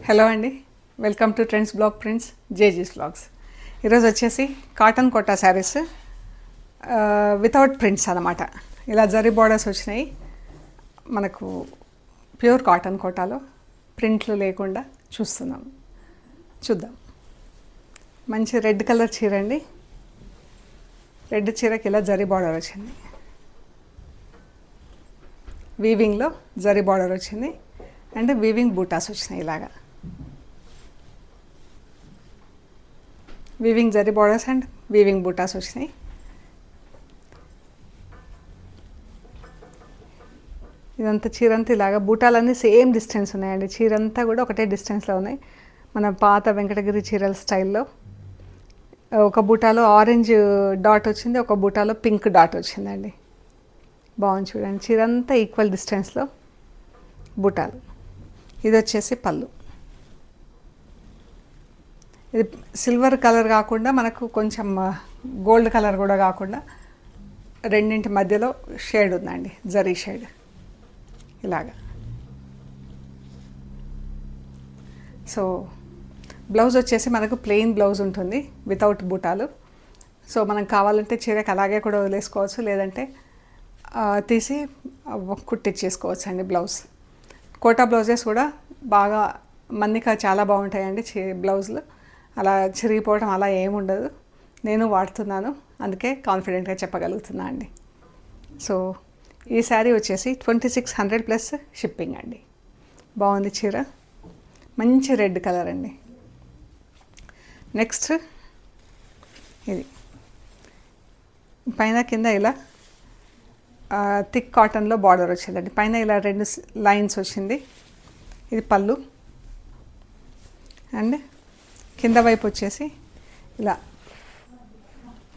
Hello అండి, welcome to trends blog prints జేజీస్ blogs. ఈరోజు వచ్చేసి cotton Kota saris without prints అన్నమాట. ఇలా జరీ బార్డర్స్ వచ్చినాయి మనకు. ప్యూర్ కాటన్ కోటాలో ప్రింట్లు లేకుండా చూద్దాం. మంచి రెడ్ కలర్ చీర అండి. రెడ్ చీరకి ఇలా జరీ బార్డర్ వచ్చింది, వీవింగ్లో జరీ బార్డర్ వచ్చింది అండ్ వీవింగ్ బూటాస్ వచ్చినాయి. ఇలాగా weaving zari borders and weaving buttas వచ్చినాయి. ఇదంతా చీరంతా ఇలాగా బూటాలన్నీ సేమ్ డిస్టెన్స్ ఉన్నాయండి. చీరంతా కూడా ఒకటే డిస్టెన్స్లో ఉన్నాయి. మన పాత వెంకటగిరి చీరల స్టైల్లో ఒక బూటాలో ఆరెంజ్ డాట్ వచ్చింది, ఒక బూటాలో పింక్ డాట్ వచ్చిందండి. బాగుంది చూడండి. చీరంతా ఈక్వల్ డిస్టెన్స్లో బూటాలు. ఇది వచ్చేసి పళ్ళు. ఇది సిల్వర్ కలర్ కాకుండా మనకు కొంచెం గోల్డ్ కలర్ కూడా కాకుండా రెండింటి మధ్యలో షేడ్ ఉందండి, జరీ షేడ్ ఇలాగా. సో బ్లౌజ్ వచ్చేసి మనకు ప్లెయిన్ బ్లౌజ్ ఉంటుంది వితౌట్ బూటాలు. సో మనం కావాలంటే చీరకు అలాగే కూడా వదిలేసుకోవచ్చు, లేదంటే తీసి కుట్టించేసుకోవచ్చు అండి బ్లౌజ్. కోటా బ్లౌజెస్ కూడా బాగా మన్నిక చాలా బాగుంటాయండి. బ్లౌజులు అలా చిరిగిపోవడం అలా ఏముండదు. నేను వాడుతున్నాను, అందుకే కాన్ఫిడెంట్గా చెప్పగలుగుతున్నా అండి. సో ఈ శారీ వచ్చేసి 2600 ప్లస్ షిప్పింగ్ అండి. బాగుంది చీర, మంచి రెడ్ కలర్ అండి. నెక్స్ట్ ఇది పైన కింద ఇలా థిక్ కాటన్లో బార్డర్ వచ్చిందండి. పైన ఇలా 2 లైన్స్ వచ్చింది. ఇది పళ్ళు అండ్ కింద వైపు వచ్చేసి ఇలా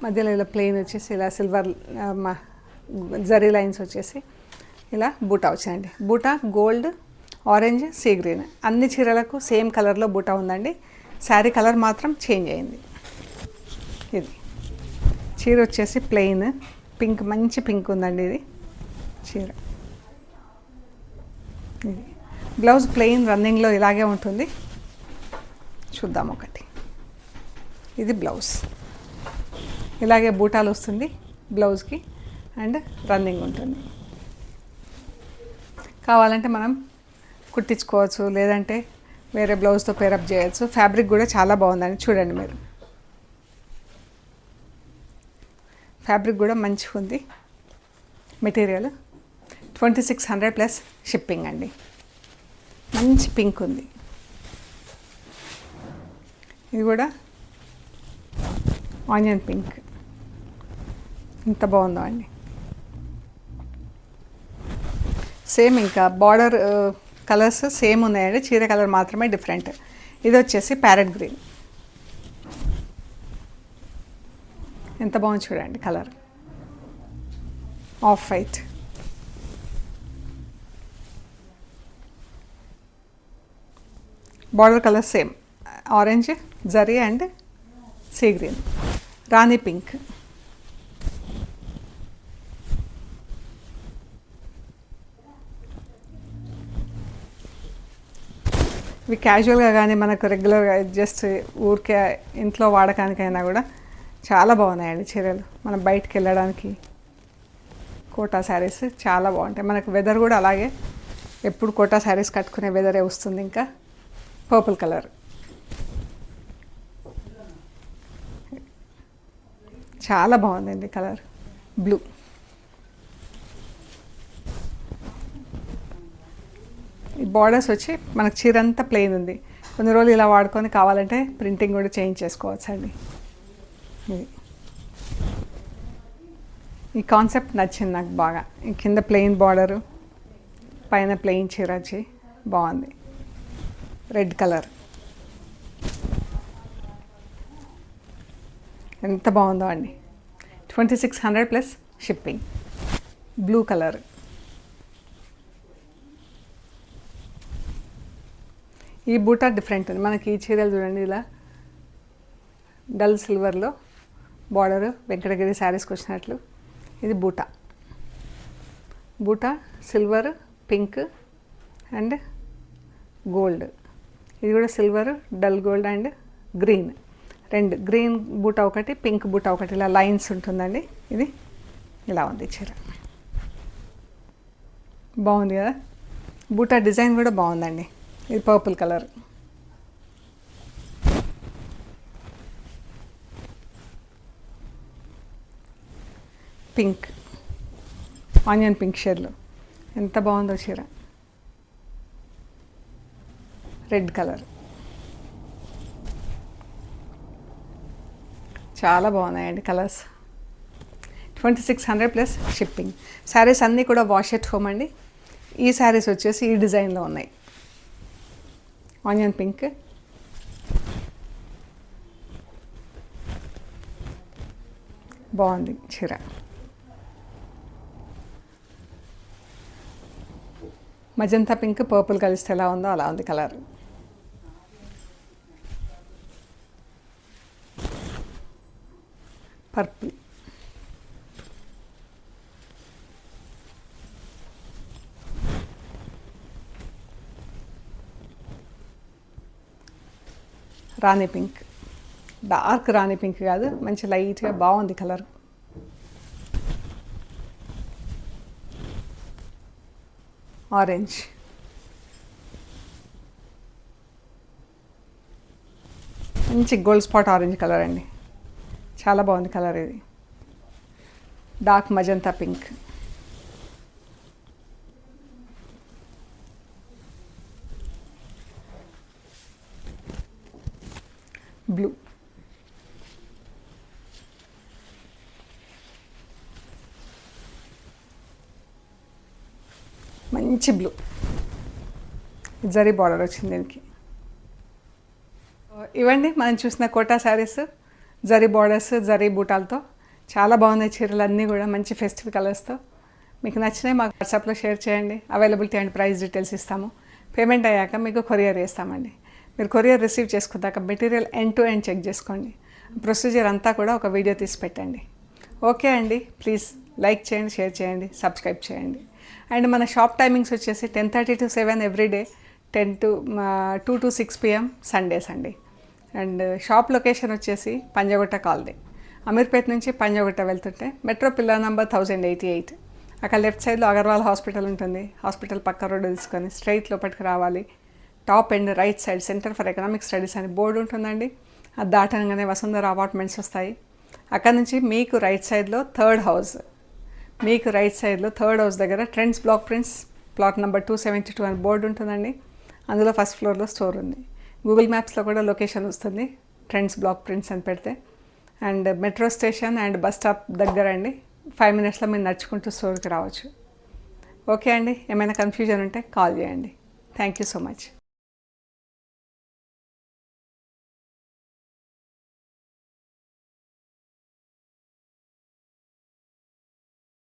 మధ్యలో ఇలా ప్లెయిన్ వచ్చేసి ఇలా సిల్వర్ జరీ లైన్స్ వచ్చేసి ఇలా బూటా వచ్చిందండి. బూటా గోల్డ్, ఆరెంజ్, సీ గ్రీన్ అన్ని చీరలకు సేమ్ కలర్లో బూటా ఉందండి. శారీ కలర్ మాత్రం చేంజ్ అయింది. ఇది చీర వచ్చేసి ప్లెయిన్ పింక్, మంచి పింక్ ఉందండి ఇది చీర. ఇది బ్లౌజ్ ప్లెయిన్ రన్నింగ్లో ఇలాగే ఉంటుంది. చూద్దాం ఒకటి. ఇది బ్లౌజ్ ఇలాగే బూటాలు వస్తుంది బ్లౌజ్కి అండ్ రన్నింగ్ ఉంటుంది. కావాలంటే మనం కుట్టించుకోవచ్చు, లేదంటే వేరే బ్లౌజ్తో పేరప్ చేయొచ్చు. ఫ్యాబ్రిక్ కూడా చాలా బాగుందండి, చూడండి మీరు. ఫ్యాబ్రిక్ కూడా మంచిగా ఉంది. మెటీరియల్ 2600 ప్లస్ షిప్పింగ్ అండి. మంచి పింక్ ఉంది. ఇది కూడా ఆనియన్ పింక్, ఎంత బాగుందో అండి. సేమ్ ఇంకా బార్డర్ కలర్స్ సేమ్ ఉన్నాయండి, చీర కలర్ మాత్రమే డిఫరెంట్. ఇది వచ్చేసి ప్యారెట్ గ్రీన్, ఎంత బాగుంది చూడండి colour. Off white, border colour same orange zari and sea green. Rani pink, ఇవి క్యాజువల్గా కానీ మనకు రెగ్యులర్గా జస్ట్ ఊరికే ఇంట్లో వాడకానికైనా కూడా చాలా బాగున్నాయండి చీరలు. మనం బయటికి వెళ్ళడానికి కోటా శారీస్ చాలా బాగుంటాయి. మనకు వెదర్ కూడా అలాగే ఎప్పుడు కోటా శారీస్ కట్టుకునే వెదరే వస్తుంది. ఇంకా పర్పుల్ కలర్ చాలా బాగుందండి కలర్. బ్లూ, ఈ బార్డర్స్ వచ్చి మనకు చీర అంతా ప్లెయిన్ ఉంది. కొన్ని రోజులు ఇలా వాడుకొని కావాలంటే ప్రింటింగ్ కూడా చేంజ్ చేసుకోవచ్చు అండి. ఇది ఈ కాన్సెప్ట్ నచ్చింది నాకు బాగా. ఈ కింద ప్లెయిన్ బార్డరు, పైన ప్లెయిన్ చీర వచ్చి బాగుంది. రెడ్ కలర్ ఎంత బాగుందో అండి. 2600 ప్లస్ షిప్పింగ్. బ్లూ కలర్, ఈ బూటా డిఫరెంట్ ఉంది. మనకి ఈ చీరలు చూడండి ఇలా డల్ సిల్వర్లో బార్డర్ వెంకటగిరి శారీస్కి వచ్చినట్లు. ఇది బూటా, బూటా సిల్వర్, పింక్ అండ్ గోల్డ్ ఇది కూడా silver, dull gold and green, రెండు గ్రీన్ బూటా ఒకటి, పింక్ బూటా ఒకటి, ఇలా లైన్స్ ఉంటుందండి. ఇది ఇలా ఉంది చీర, బాగుంది కదా. బూటా డిజైన్ కూడా బాగుందండి. ఇది purple colour, pink, onion pink షేడ్లో ఎంత బాగుందో చీర. రెడ్ కలర్, చాలా బాగున్నాయండి కలర్స్. 2600 plus shipping. శారీస్ అన్నీ కూడా వాష్ ఎట్ హోమ్ అండి. ఈ శారీస్ వచ్చేసి ఈ డిజైన్లో ఉన్నాయి. ఆనియన్ పింక్, బాగుంది చీర. మజంతా పింక్, పర్పుల్ కలిస్తే ఎలా ఉందో అలా ఉంది కలర్. పర్పుల్, రాణి పింక్, డార్క్ రాణి పింక్ కాదు, మంచి లైట్గా బాగుంది కలర్. ఆరెంజ్, మంచి గోల్డ్ స్పాట్ ఆరెంజ్ కలర్ అండి, చాలా బాగుంది కలర్. ఇది డార్క్ మజంతా పింక్, బ్లూ, మంచి బ్లూ, జరీ బార్డర్ వచ్చింది దీనికి. ఇవండి మనం చూసిన కోటా శారీస్, జరీ బార్డర్స్, జరీ బూటాలతో చాలా బాగున్నాయి చీరలు అన్నీ కూడా మంచి ఫెస్టివ్ కలర్స్తో. మీకు నచ్చినాయి మాకు వాట్సాప్లో షేర్ చేయండి. అవైలబిలిటీ అండ్ ప్రైస్ డీటెయిల్స్ ఇస్తాము. పేమెంట్ అయ్యాక మీకు కొరియర్ చేస్తామండి. మీరు కొరియర్ రిసీవ్ చేసుకున్నాక material end to end check చేసుకోండి. ప్రొసీజర్ అంతా కూడా ఒక వీడియో తీసి పెట్టండి. ఓకే అండి, ప్లీజ్ లైక్ చేయండి, షేర్ చేయండి, సబ్స్క్రైబ్ చేయండి. అండ్ మన షాప్ టైమింగ్స్ వచ్చేసి 10:30 to 7 everyday, 2 to 6 PM Sundays అండి. అండ్ షాప్ లొకేషన్ వచ్చేసి పంజాగుట్ట కాలనీ, అమీర్పేట్ నుంచి పంజాగుట్ట వెళ్తుంటే మెట్రో పిల్లర్ నెంబర్ 1088. అక్కడ లెఫ్ట్ సైడ్లో అగర్వాల్ హాస్పిటల్ ఉంటుంది. హాస్పిటల్ పక్క రోడ్డు తీసుకొని స్ట్రైట్ లోపలికి రావాలి. Top and right side centre for economic studies అని బోర్డు ఉంటుందండి. అది దాటంగానే వసుంధర అపార్ట్మెంట్స్ వస్తాయి. అక్కడ నుంచి మీకు రైట్ సైడ్లో థర్డ్ హౌస్ దగ్గర trends block prints plot number 272 అని బోర్డు ఉంటుందండి. అందులో ఫస్ట్ ఫ్లోర్లో స్టోర్ ఉంది. గూగుల్ మ్యాప్స్లో కూడా లొకేషన్ వస్తుంది, ట్రెండ్స్ బ్లాక్ ప్రింట్స్ అని పెడితే. And metro station and bus stop దగ్గర అండి. 5 minutesలో మీరు నడుచుకుంటూ స్టోర్కి రావచ్చు. ఓకే అండి, ఏమైనా కన్ఫ్యూజన్ ఉంటే కాల్ చేయండి. Thank you so much.